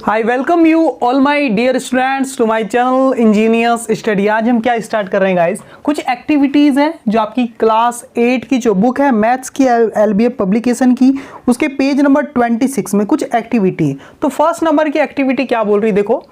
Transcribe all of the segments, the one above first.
I welcome you all my dear students to my channel engineers study. आज हम क्या start कर रहे हैं गाइस, कुछ एक्टिविटीज़ हैं जो आपकी क्लास 8 की जो बुक है मैथ्स की LBF पब्लिकेशन की, उसके पेज नंबर 26 में कुछ एक्टिविटी। तो फर्स्ट नंबर की एक्टिविटी क्या बोल रही है, देखो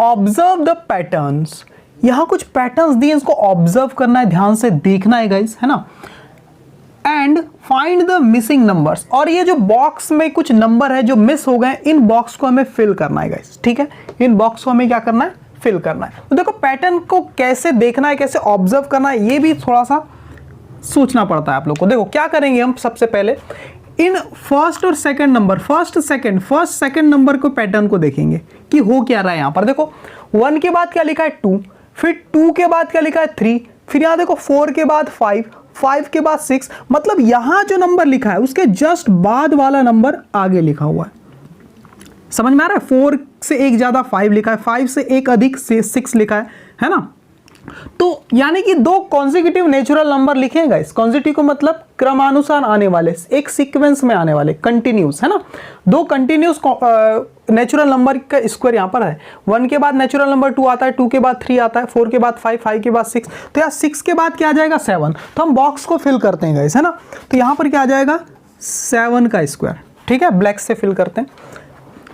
ऑब्जर्व द पैटर्न्स। यहाँ कुछ पैटर्न्स दिए, इसको ऑब्जर्व करना है, ध्यान से देखना है गाइस, है ना। And find the missing numbers, और ये जो बॉक्स में कुछ नंबर है जो मिस हो गए, इन बॉक्स को हमें फिल करना है गाइस, ठीक है। इन बॉक्स को हमें क्या करना है, फिल करना है। तो देखो पैटर्न को कैसे देखना है, कैसे ऑब्जर्व करना है, ये भी थोड़ा सा सोचना पड़ता है आप लोग को। देखो क्या करेंगे हम, सबसे पहले इन फर्स्ट और second number, first second number को पैटर्न को देखेंगे कि हो क्या रहा है। यहां पर देखो 1 के बाद क्या लिखा है 2, फिर 2 के बाद क्या लिखा है 3, फिर यहां देखो 4 के बाद 5 के बाद 6, मतलब यहां जो नंबर लिखा है उसके जस्ट बाद वाला नंबर आगे लिखा हुआ है। समझ में आ रहा है, 4 से एक ज्यादा 5 लिखा है, 5 से एक अधिक से 6 लिखा है ना। तो यानी कि दो कॉन्जिक्यूटिव नेचुरल नंबर लिखे हैं गाइस। कॉन्जिक्यूटिव को मतलब क्रमानुसार आने वाले, एक सीक्वेंस में आने वाले, कंटिन्यूस, है ना। दो कंटिन्यूस नेचुरल नंबर का स्क्वायर यहाँ पर है। 1 के बाद नेचुरल नंबर 2 आता है, 2 के बाद 3 आता है, 4 के बाद 5, 5 के बाद 6, तो यहाँ 6 के बाद क्या आ जाएगा 7। तो हम बॉक्स को फिल करते हैं गाइस, है ना। तो यहाँ पर क्या आ जाएगा 7 का स्क्वायर, ठीक है, ब्लैक से फिल करते हैं।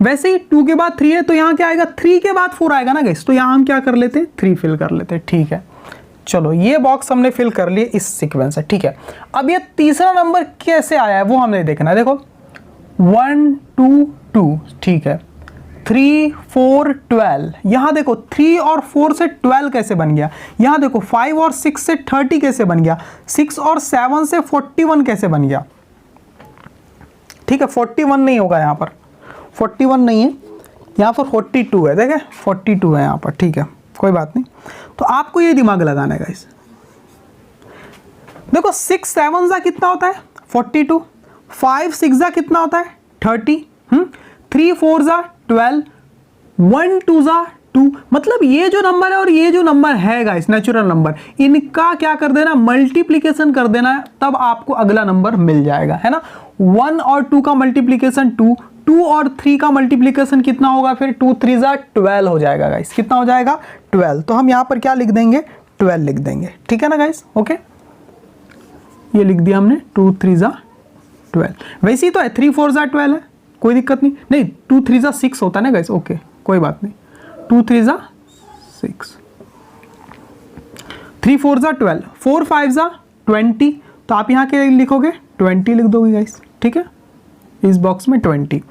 वैसे ही 2 के बाद 3 है, तो यहाँ क्या आएगा 3 के बाद 4 आएगा ना गाइस, तो यहाँ हम क्या कर लेते हैं 3 फिल कर लेते हैं, ठीक है। चलो ये बॉक्स हमने फिल कर लिए इस सीक्वेंस से, ठीक है। अब ये तीसरा नंबर कैसे आया है वो हमने देखना है। देखो 1 2 2, ठीक है, 3 4 12, यहाँ देखो 3 और 4 से 12 कैसे बन गया। यहाँ देखो 5 और 6 से 30 कैसे बन गया, 6 और 7 से 41 कैसे बन गया, ठीक है। 41 नहीं होगा यहाँ पर, 41 नहीं है, यहाँ पर 42 है, देखे 42 है यहाँ पर, ठीक है, कोई बात नहीं। तो आपको ये दिमाग लगाना है गाइस। देखो 6 7 जा कितना होता है 42, 5 6 जा कितना होता है 30, 3 4 जा 12, 1 2 जा 2, मतलब ये जो नंबर है और ये जो नंबर है गाइस नेचुरल नंबर, इनका क्या कर देना, मल्टीप्लिकेशन कर देना है, तब आपको अगला नंबर मिल जाएगा, है ना। 1 और 2 का मल्टीप्लिकेशन 2, 2 और 3 का मल्टीप्लिकेशन कितना होगा, फिर 2 3 जा 12 हो जाएगा गाइस। कितना हो जाएगा 12। तो हम यहाँ पर क्या लिख देंगे 12 लिख देंगे, ठीक है ना गाइस, ओके। ये लिख दिया हमने 2 3 जा 12। वैसे ही तो है 3 4 जा 12 है, कोई दिक्कत नहीं 2 3 जा 6 होता है ना गाइस, ओके कोई बात नहीं। 2 3 जा 6, 3 4 जा 12, 4 5 जा 20, तो आप यहाँ के लिखोगे 20 लिख दोगे गाइस, ठीक है, इस बॉक्स में 20।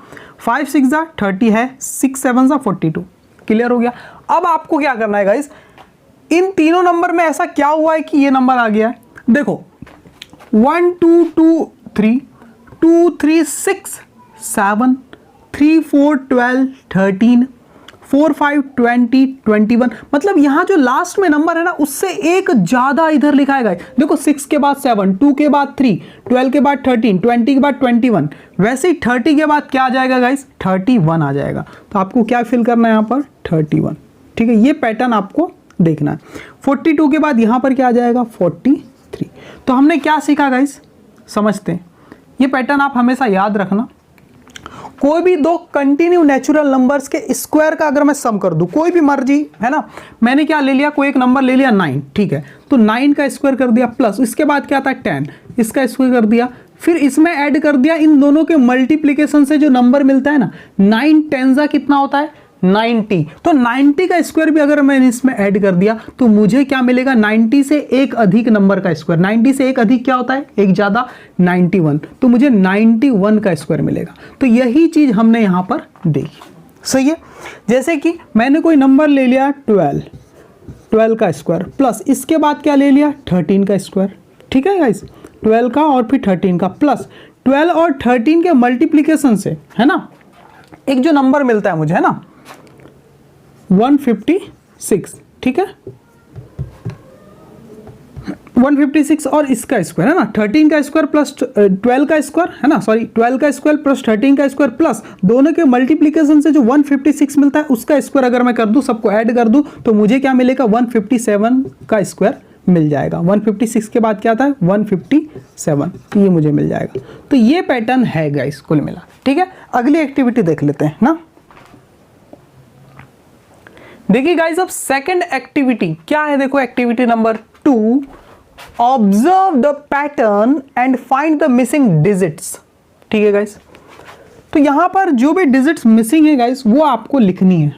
5 6 जा 30 है, 6 7 जा 42, क्लियर हो गया। अब आपको क्या करना है गाइस, इन तीनों नंबर में ऐसा क्या हुआ है कि ये नंबर आ गया है। देखो 1 2 2 3, 2 3 6 7, 3 4 12 13, 4 5 20 21, मतलब यहां जो लास्ट में नंबर है ना उससे एक ज्यादा इधर लिखा है गाइस। देखो 6 के बाद 7, 2 के बाद 3, 12 के बाद 13, 20 के बाद 21, वैसे ही 30 के बाद क्या आ जाएगा गाइस 31 आ जाएगा। तो आपको क्या फिल करना है यहाँ पर 31, ठीक है। ये पैटर्न आपको देखना है। 42 के बाद यहां पर क्या आ जाएगा 43। तो हमने क्या सीखा गाइस, समझते हैं, ये पैटर्न आप हमेशा याद रखना। कोई भी दो कंटिन्यू नेचुरल नंबर्स के स्क्वायर का अगर मैं सम कर दूं, कोई भी मर्जी, है ना। मैंने क्या ले लिया, कोई एक नंबर ले लिया 9, ठीक है, तो 9 का स्क्वायर कर दिया, प्लस इसके बाद क्या आता है 10, इसका स्क्वायर कर दिया, फिर इसमें ऐड कर दिया, इन दोनों के मल्टीप्लिकेशन से जो नंबर मिलता है ना, 9 10 जा कितना होता है 90, तो 90 का स्क्वायर भी अगर मैंने इसमें ऐड कर दिया तो मुझे क्या मिलेगा 90 से एक अधिक नंबर का स्क्वायर। 90 से एक अधिक क्या होता है, एक ज्यादा 91, तो मुझे 91 का स्क्वायर मिलेगा। तो यही चीज हमने यहां पर देखी, सही है। जैसे कि मैंने कोई नंबर ले लिया 12 का स्क्वायर, प्लस इसके बाद क्या ले लिया 13 का स्क्वायर, ठीक है गाइस, 12 का और फिर 13 का, प्लस 12 और 13 के मल्टीप्लीकेशन से, है ना, एक जो नंबर मिलता है मुझे, है ना 156, ठीक है, 156 और इसका स्क्वायर, है ना, 13 का स्क्वायर प्लस 12 का स्क्वायर, है ना, सॉरी 12 का स्क्वायर प्लस 13 का स्क्वायर, प्लस दोनों के मल्टीप्लिकेशन से जो 156 मिलता है उसका स्क्वायर अगर मैं कर दूं, सबको ऐड कर दूं, तो मुझे क्या मिलेगा 157 का स्क्वायर मिल जाएगा। 156 के बाद क्या आता है 157, ये मुझे मिल जाएगा। तो ये पैटर्न है गाइस कुल मिला, ठीक है। अगली एक्टिविटी देख लेते हैं ना। देखिए गाइस, अब सेकंड एक्टिविटी क्या है, देखो activity number 2, observe the pattern and find the missing digits. ठीक है गाइस, तो यहां पर जो भी डिजिट्स मिसिंग है गाइस वो आपको लिखनी है।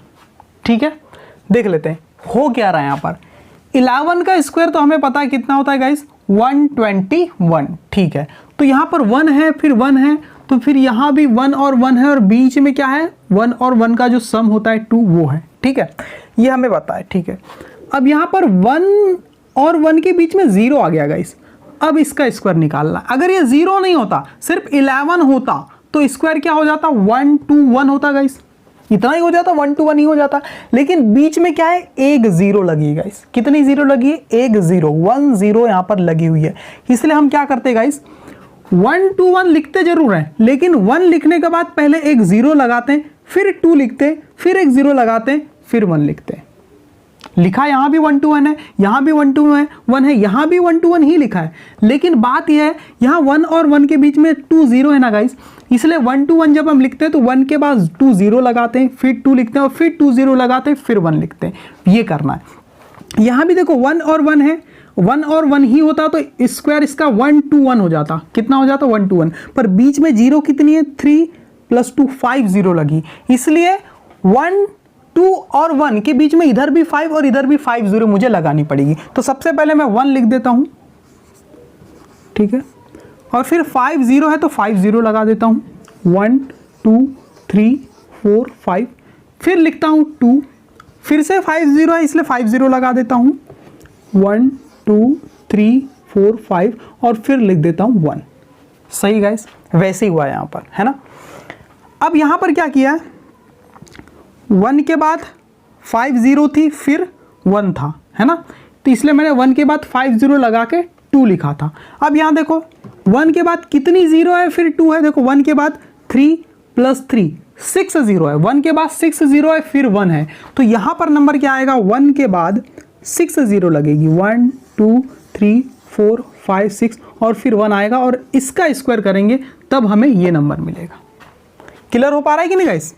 ठीक है, देख लेते हैं हो क्या रहा है यहां पर। 11 का स्क्वायर तो हमें पता है कितना होता है गाइस, 121। ठीक है, तो यहां पर 1 है, फिर 1 है, तो फिर यहां भी 1 और 1 है, और बीच में क्या है, 1 और 1 का जो सम होता है 2 वो है। ठीक है, ये हमें पता है। ठीक है, अब यहां पर 1 और 1 के बीच में 0 आ गया गाइस। अब इसका स्क्वायर निकालना, अगर ये 0 नहीं होता, सिर्फ 11 होता तो स्क्वायर क्या हो जाता, 121 होता गाइस, इतना ही हो जाता, 121 ही हो जाता। लेकिन बीच में क्या है, एक 0 लगी है गाइस। कितनी 0 लगी है, एक 0, 1 0 यहां पर लगी हुई है। इसलिए हम क्या करते हैं गाइस, 121 लिखते जरूर हैं, लेकिन 1 लिखने के बाद पहले एक 0 लगाते हैं, फिर 2 लिखते हैं, फिर एक 0 लगाते हैं, फिर 1 लिखते हैं। लिखा यहां भी 121 है, यहां भी 121 है, यहां भी 121 ही लिखा है, लेकिन बात यह है यहां 1 और 1 के बीच में 2 0 है ना गाइस, इसलिए 121 जब हम लिखते हैं तो 1 के बाद 2 0 लगाते हैं, फिर 2 लिखते हैं, और फिर 2 0 लगाते हैं, फिर 1 लिखते हैं। ये करना है। यहां भी देखो 1 और 1 है, 1 और 1 ही होता तो स्क्वायर इसका 121 हो जाता। कितना हो जाता, 121, पर बीच में 0 कितनी है, 3 + 2 5 0 लगी, इसलिए 1 2 और 1 के बीच में इधर भी 5 और इधर भी 5 0 मुझे लगानी पड़ेगी। तो सबसे पहले मैं 1 लिख देता हूं। ठीक है, और फिर 5 0 है तो 5 0 लगा देता हूं, 1 2 3 4 5, फिर लिखता हूं 2, फिर से 5 0 है इसलिए 5 0 लगा देता हूं, 1 2 3 4 5, और फिर लिख देता हूं 1। सही गाइस, वैसे ही हुआ यहां पर, है ना। अब यहां पर क्या किया, 1 के बाद 5 0 थी, फिर 1 था, है ना, तो इसलिए मैंने 1 के बाद 5 0 लगा के 2 लिखा था। अब यहां देखो 1 के बाद कितनी 0 है, फिर 2 है, देखो 1 के बाद 3 + 3 6 0 है, 1 के बाद 6 0 है, फिर 1 है, तो यहां पर नंबर क्या आएगा, 1 के बाद 6 0 लगेगी, 1 2 3 4 5 6, और फिर 1 आएगा, और इसका स्क्वायर करेंगे तब हमें ये नंबर मिलेगा। क्लियर हो पा रहा है कि नहीं गाइस?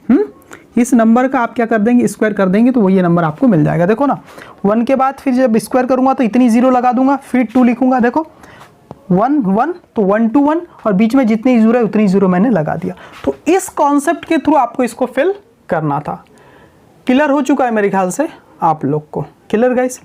इस नंबर का आप क्या कर देंगे, स्क्वायर कर देंगे तो वो ये नंबर आपको मिल जाएगा। देखो ना, 1 के बाद फिर जब स्क्वायर करूंगा तो इतनी 0 लगा दूंगा, फिर 2 लिखूंगा, देखो 1 1 तो 1 2 1, और बीच में जितनी 0 है उतनी 0 मैंने लगा दिया। तो इस कॉन्सेप्ट के थ्रू आपको इसको फिल करना था। क्लियर हो चुका है मेरे ख्याल से आप लोग को। Clear guys?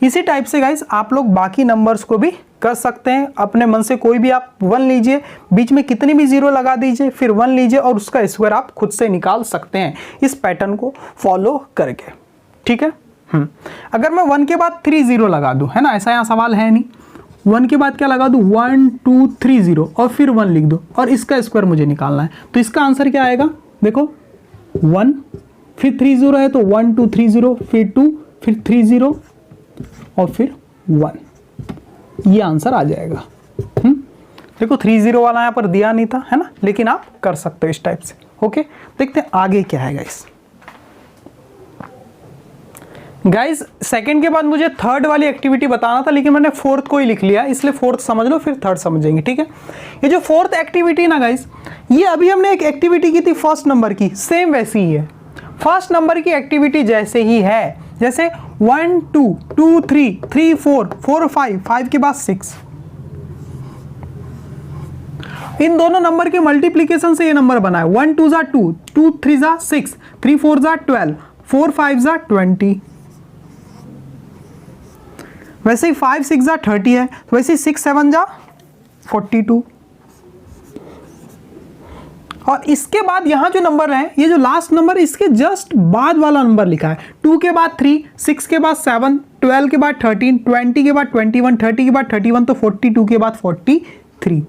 इसी टाइप से गाइस आप लोग बाकी नंबर्स को भी कर सकते हैं। अपने मन से कोई भी आप 1 लीजिए, बीच में कितनी भी 0 लगा दीजिए, फिर 1 लीजिए, और उसका स्क्वायर आप खुद से निकाल सकते हैं इस पैटर्न को फॉलो करके। ठीक है, अगर मैं 1 के बाद 3 0 लगा दूं, है ना, ऐसा यहाँ सवाल है नहीं, 1 के बाद क्या लगा दूं, 1 2 3 0, और फिर 1 लिख दो, और इसका स्क्वायर मुझे निकालना है, तो इसका आंसर क्या आएगा, देखो 1 फिर 3 0 है तो 1 2 3 0, फिर 2 फिर 3 0 और फिर 1, ये आंसर आ जाएगा। देखो 3 0 वाला यहाँ पर दिया नहीं था, है ना, लेकिन आप कर सकते हो इस टाइप से। ओके, देखते हैं आगे क्या है गाइस। गाइस सेकंड के बाद मुझे थर्ड वाली एक्टिविटी बताना था, लेकिन मैंने फोर्थ को ही लिख लिया, इसलिए फोर्थ समझ लो, फिर थर्ड समझेंगे। ठीक है, ये जो फोर्थ एक्टिविटी ना गाइस, ये अभी हमने एक एक्टिविटी की थी फर्स्ट नंबर की, सेम वैसी ही है। फर्स्ट नंबर की एक्टिविटी जैसे ही है, जैसे 1 2 2 3 3 4 4 5 5 के बाद 6, इन दोनों नंबर के मल्टीप्लीकेशन से ये नंबर बना है। 1 2 2 2 3 6 3 4 12 4 5 20, वैसे ही 5 6 30 है, तो वैसे ही 6 7 42, और इसके बाद यहां जो नंबर है, ये जो लास्ट नंबर, इसके जस्ट बाद वाला नंबर लिखा है। 2 के बाद 3, 6 के बाद 7, 12 के बाद 13, 20 के बाद 21, 30 के बाद 31, तो 42 के बाद 43।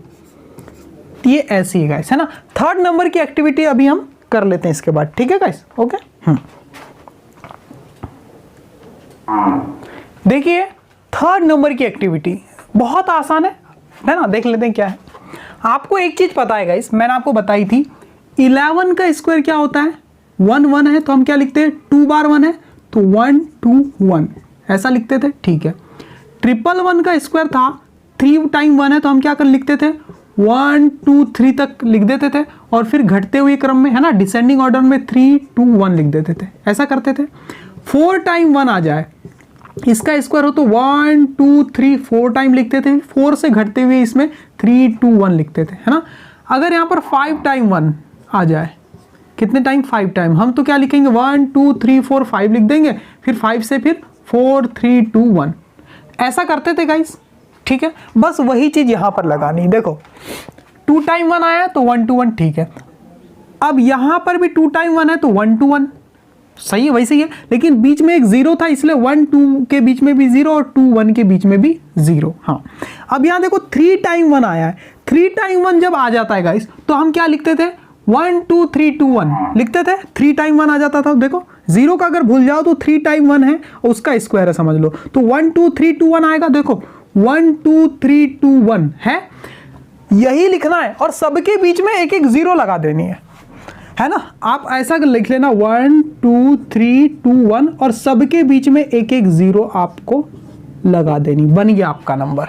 ये ऐसी है गाइस, है ना। थर्ड नंबर की एक्टिविटी अभी हम कर लेते हैं इसके बाद। ठीक है गाइस, ओके। देखिए थर्ड नंबर की एक्टिविटी बहुत आसान है ना, देख लेते हैं क्या है। आपको एक चीज पता है गाइस, मैंने आपको बताई थी, 11 का स्क्वायर क्या होता है, 1 1 है तो हम क्या लिखते हैं, 2 बार 1 है तो 1 2 1, ऐसा लिखते थे। ठीक है, 111 का स्क्वायर था, 3 टाइम 1 है तो हम क्या कर लिखते थे, 1 2 3 तक लिख देते थे, और फिर घटते हुए क्रम में, है ना, डिसेंडिंग ऑर्डर में 3 2 1 लिख देते थे, ऐसा करते थे। 4 टाइम 1 आ जाए, इसका स्क्वायर हो तो 1 2 3 4 टाइम लिखते थे, 4 से घटते हुए इसमें 3 2 1 लिखते थे, है ना। अगर यहाँ पर 5 टाइम 1 आ जाए, कितने टाइम, 5 टाइम, हम तो क्या लिखेंगे 1 2 3 4 5 लिख देंगे, फिर 5 से फिर 4 3 2 1, ऐसा करते थे गाइस, ठीक है। बस वही चीज यहां पर लगानी, देखो 2 टाइम 1 आया तो 1 2 1, ठीक है। अब यहां पर भी 2 टाइम 1 है तो 1 2 1, सही है, वैसे ही है, लेकिन बीच में एक 0 था इसलिए 1 2 के बीच में भी 0 और 2 1 के बीच में भी 0। हाँ, अब यहां देखो 3 टाइम 1 आया है, 3 टाइम 1 जब आ जाता है गाइस तो हम क्या लिखते थे, 1 2 3 2 1 लिखते थे, 3 टाइम 1 आ जाता था। देखो 0 का अगर भूल जाओ तो 3 टाइम 1 है और उसका स्क्वायर है समझ लो, तो 1 2 3 2 1 आएगा। देखो 1 2 3 2 1 है, यही लिखना है और सबके बीच में एक एक 0 लगा देनी है ना। आप ऐसा लिख लेना 1 2 3 2 1 और सबके बीच में एक एक 0 आपको लगा देनी, बन गया आपका नंबर,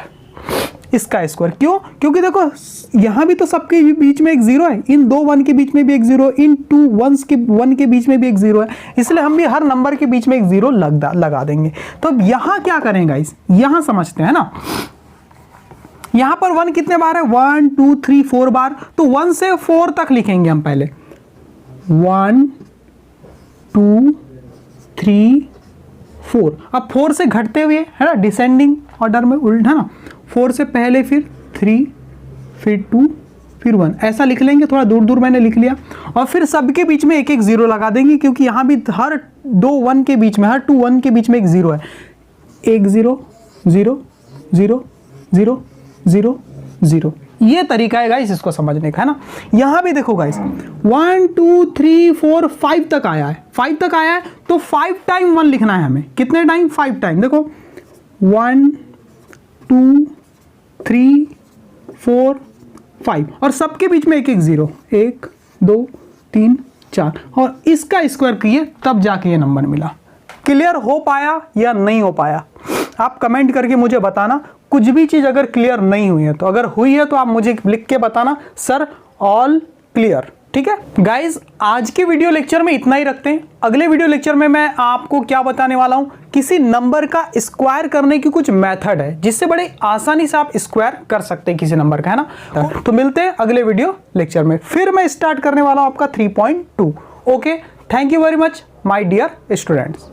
इसका स्क्वायर। क्यों? क्योंकि देखो यहां भी तो सबके बीच में एक 0 है, इन 2 1 के बीच में भी एक 0, इन 2 1 के बीच में भी एक 0 है, इसलिए हम भी हर नंबर के बीच में एक 0 लगा देंगे। तो अब यहां क्या करेंगे गाइस, यहां समझते हैं ना। यहां पर 1 कितने बार है, 1 2 3 4 बार, तो 1 से 4 तक लिखेंगे हम पहले, 1 2 3 4। अब 4 से घटते हुए है ना, डिसेंडिंग ऑर्डर में उल्टा, है ना, 4 से पहले फिर 3 फिर 2 फिर 1, ऐसा लिख लेंगे, थोड़ा दूर दूर मैंने लिख लिया। और फिर सबके बीच में एक एक 0 लगा देंगे, क्योंकि यहां भी हर 2 1 के बीच में, हर 2 1 के बीच में एक 0 है, एक 0 0 0 0 0 0। ये तरीका है गाइस इसको समझने का, है ना। यहां भी देखो गाइस 1 2 3 4 5 तक आया है, 5 तक आया है तो 5 टाइम 1 लिखना है हमें, कितने टाइम, 5 टाइम। देखो 1 2 3 4 5 और सबके बीच में एक एक 0, 1 2 3 4 और इसका स्क्वायर किए तब जाके ये नंबर मिला। क्लियर हो पाया या नहीं हो पाया, आप कमेंट करके मुझे बताना। कुछ भी चीज अगर क्लियर नहीं हुई है तो, अगर हुई है तो आप मुझे लिख के बताना सर ऑल क्लियर, ठीक है गाइज। आज के वीडियो लेक्चर में इतना ही रखते हैं। अगले वीडियो लेक्चर में मैं आपको क्या बताने वाला हूं, किसी नंबर का स्क्वायर करने की कुछ मेथड है जिससे बड़े आसानी से आप स्क्वायर कर सकते हैं किसी नंबर का, है ना। तो मिलते हैं अगले वीडियो लेक्चर में, फिर मैं स्टार्ट करने वाला हूं आपका 3.2। Okay, thank you very much my dear students.